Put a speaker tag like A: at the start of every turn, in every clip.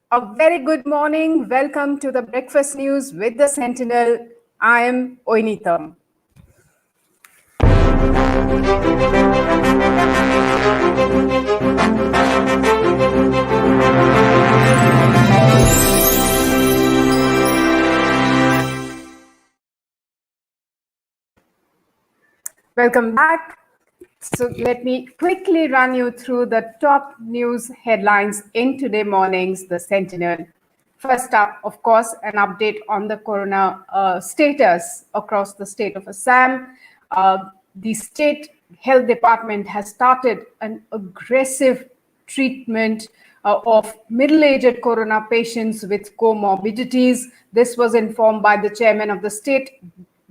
A: A very good morning. Welcome to the Breakfast News with the Sentinel. I am Oinitam. Welcome back. So let me quickly run you through the top news headlines in today morning's The Sentinel. First up, of course, an update on the corona status across the state of Assam. The state health department has started an aggressive treatment of middle-aged corona patients with comorbidities. This was informed by the chairman of the state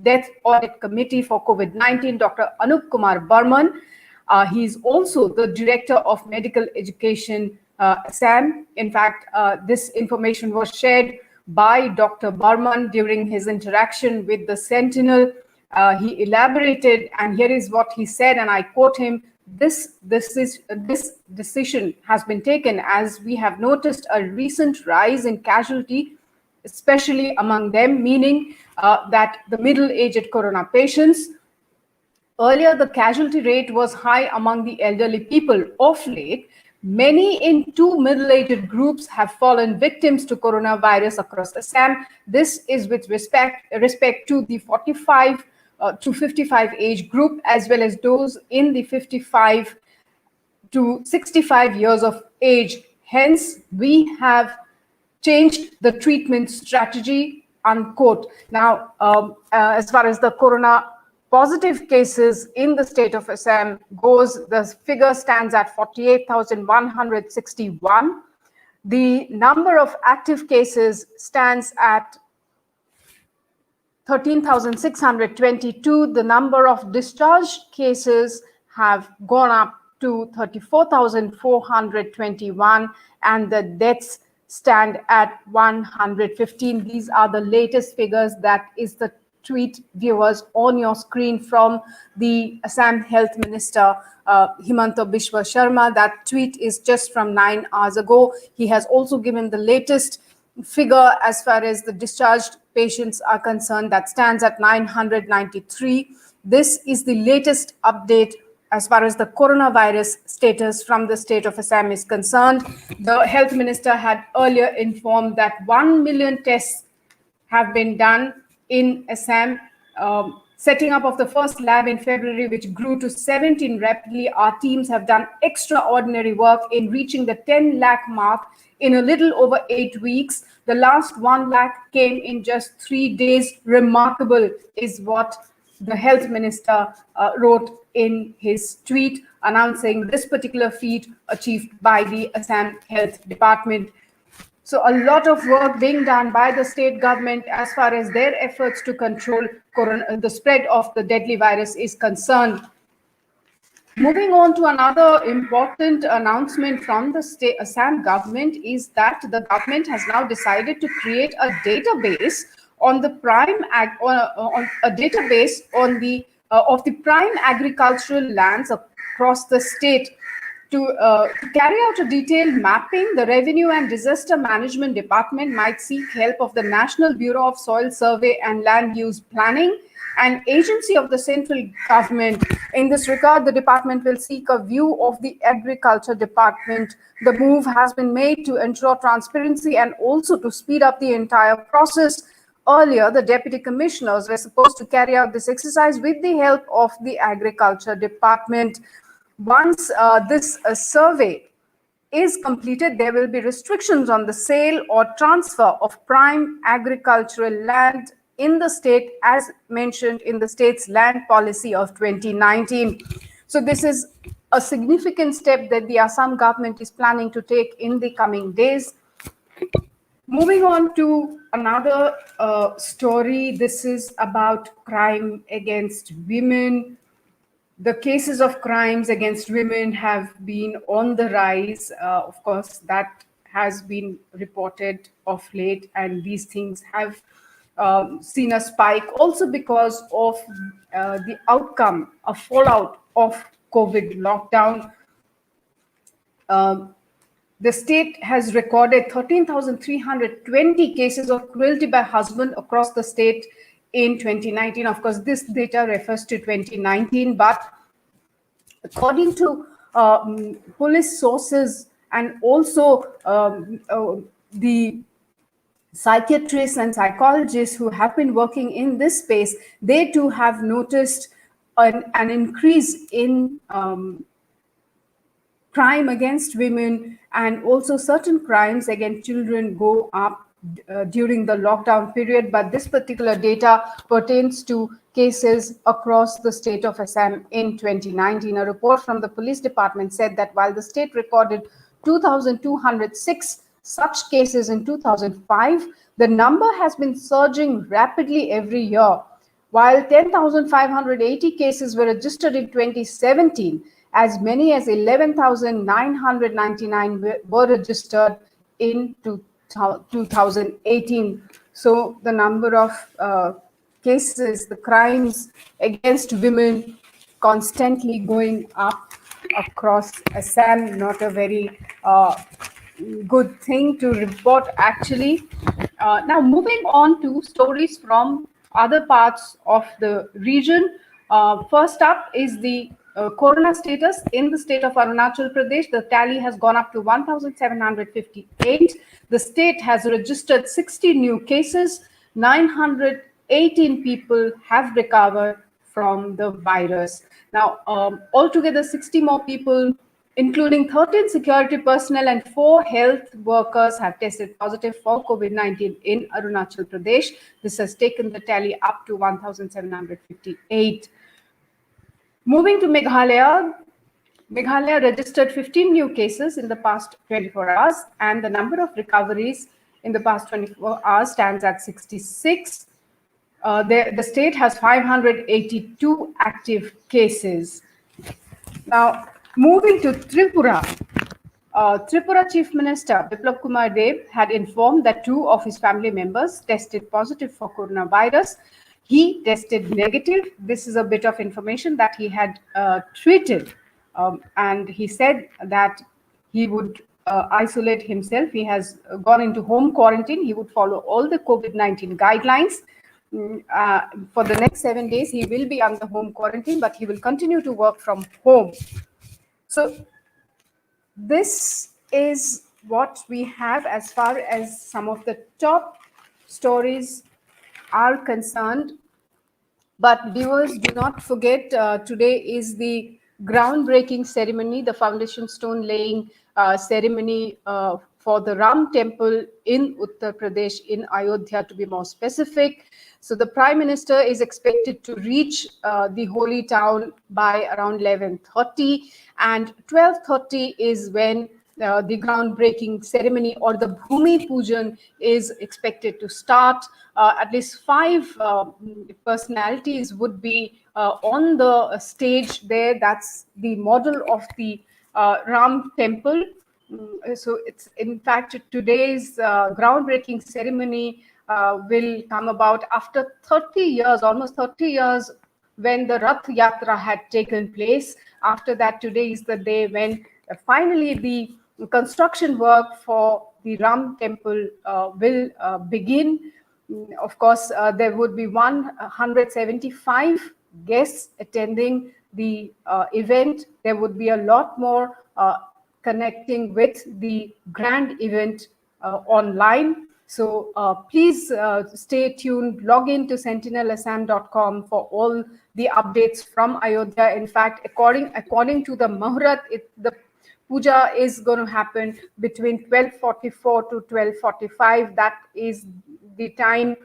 A: Death Audit Committee for COVID-19, Dr. Anup Kumar Burman. He is also the Director of Medical Education, Assam. In fact, this information was shared by Dr. Burman during his interaction with the Sentinel. He elaborated, and here is what he said, and I quote him: This decision has been taken as we have noticed a recent rise in casualty, especially among them, meaning that the middle-aged corona patients. Earlier, the casualty rate was high among the elderly people. Of late, many in two middle-aged groups have fallen victims to coronavirus across Assam. This is with respect to the 45 to 55 age group, as well as those in the 55 to 65 years of age. Hence, we have changed the treatment strategy, unquote. Now, as far as the corona positive cases in the state of Assam goes, the figure stands at 48,161. The number of active cases stands at 13,622. The number of discharged cases have gone up to 34,421, and the deaths stand at 115. These are the latest figures. That is the tweet, viewers, on your screen from the Assam Health Minister, Himanta Biswa Sharma. That tweet is just from 9 hours ago. He has also given the latest figure as far as the discharged patients are concerned. That stands at 993. This is the latest update as far as the coronavirus status from the state of Assam is concerned. The health minister had earlier informed that 1 million tests have been done in Assam, setting up of the first lab in February, which grew to 17 rapidly. Our teams have done extraordinary work in reaching the 10 lakh mark in a little over 8 weeks. The last 1 lakh came in just 3 days. Remarkable is what the health minister wrote in his tweet, announcing this particular feat achieved by the Assam Health Department. So a lot of work being done by the state government as far as their efforts to control the spread of the deadly virus is concerned. Moving on to another important announcement from the state Assam government is that the government has now decided to create a database on the prime of the prime agricultural lands across the state. To carry out a detailed mapping, the Revenue and Disaster Management Department might seek help of the National Bureau of Soil Survey and Land Use Planning, an agency of the central government. In this regard, the department will seek a view of the Agriculture Department. The move has been made to ensure transparency and also to speed up the entire process. Earlier, the deputy commissioners were supposed to carry out this exercise with the help of the Agriculture Department. Once this survey is completed, there will be restrictions on the sale or transfer of prime agricultural land in the state, as mentioned in the state's land policy of 2019. So this is a significant step that the Assam government is planning to take in the coming days. Moving on to another story, this is about crime against women. The cases of crimes against women have been on the rise. Of course, that has been reported of late, and these things have seen a spike also because of the outcome, a fallout of COVID lockdown. The state has recorded 13,320 cases of cruelty by husband across the state in 2019. Of course, this data refers to 2019, but according to police sources and also the psychiatrists and psychologists who have been working in this space, they too have noticed an increase in crime against women, and also certain crimes against children go up during the lockdown period. But this particular data pertains to cases across the state of Assam in 2019. A report from the police department said that while the state recorded 2,206 such cases in 2005, the number has been surging rapidly every year. While 10,580 cases were registered in 2017, as many as 11,999 were registered in 2018. So the number of cases, the crimes against women constantly going up across Assam, not a very good thing to report, actually. Now, moving on to stories from other parts of the region. First up is the corona status in the state of Arunachal Pradesh. The tally has gone up to 1,758. The state has registered 60 new cases. 918 people have recovered from the virus. Now, altogether, 60 more people, including 13 security personnel and 4 health workers, have tested positive for COVID-19 in Arunachal Pradesh. This has taken the tally up to 1,758. Moving to Meghalaya, Meghalaya registered 15 new cases in the past 24 hours, and the number of recoveries in the past 24 hours stands at 66. The state has 582 active cases. Now, moving to Tripura, Tripura Chief Minister Biplab Kumar Deb had informed that 2 of his family members tested positive for coronavirus. He tested negative. This is a bit of information that he had tweeted, and he said that he would isolate himself. He has gone into home quarantine. He would follow all the COVID-19 guidelines. For the next 7 days, he will be under home quarantine, but he will continue to work from home. So this is what we have as far as some of the top stories are concerned. But viewers, do not forget, today is the groundbreaking ceremony, the foundation stone laying ceremony for the Ram temple in Uttar Pradesh, in Ayodhya to be more specific. So the Prime Minister is expected to reach the holy town by around 11:30, and 12:30 is when the groundbreaking ceremony or the Bhumi Pujan is expected to start. At least 5 personalities would be on the stage there. That's the model of the Ram temple. So it's, in fact, today's groundbreaking ceremony will come about after 30 years, almost 30 years, when the Rath Yatra had taken place. After that, today is the day when finally the construction work for the Ram temple will begin. Of course, there would be 175 guests attending the event. There would be a lot more connecting with the grand event online. So please stay tuned, log in to sentinelassam.com for all the updates from Ayodhya. In fact, according to the Muhurat, the puja is going to happen between 12:44 to 12:45. That is the time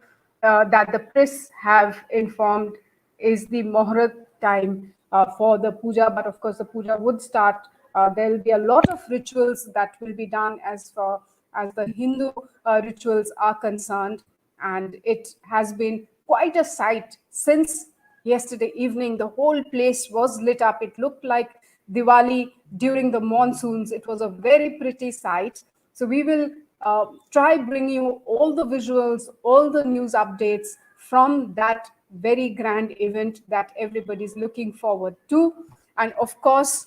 A: that the press have informed is the Muhurat time for the puja. But of course, the puja would start. There will be a lot of rituals that will be done as far as the Hindu rituals are concerned. And it has been quite a sight since yesterday evening. The whole place was lit up. It looked like Diwali during the monsoons. It was a very pretty sight. So we will try bring you all the visuals, all the news updates from that very grand event that everybody's looking forward to. And of course,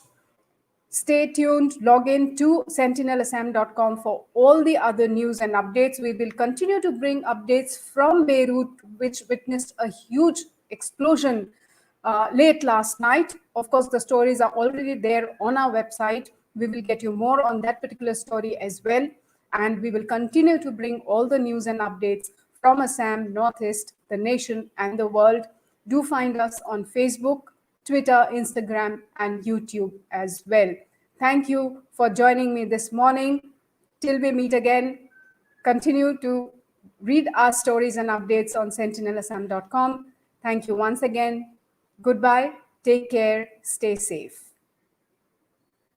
A: Stay tuned, log in to sentinelassam.com for all the other news and updates. We will continue to bring updates from Beirut, which witnessed a huge explosion late last night. Of course, the stories are already there on our website. We will get you more on that particular story as well. And we will continue to bring all the news and updates from Assam, Northeast, the nation, and the world. Do find us on Facebook, Twitter, Instagram, and YouTube as well. Thank you for joining me this morning. Till we meet again, continue to read our stories and updates on sentinelassam.com. Thank you once again. Goodbye. Take care. Stay safe.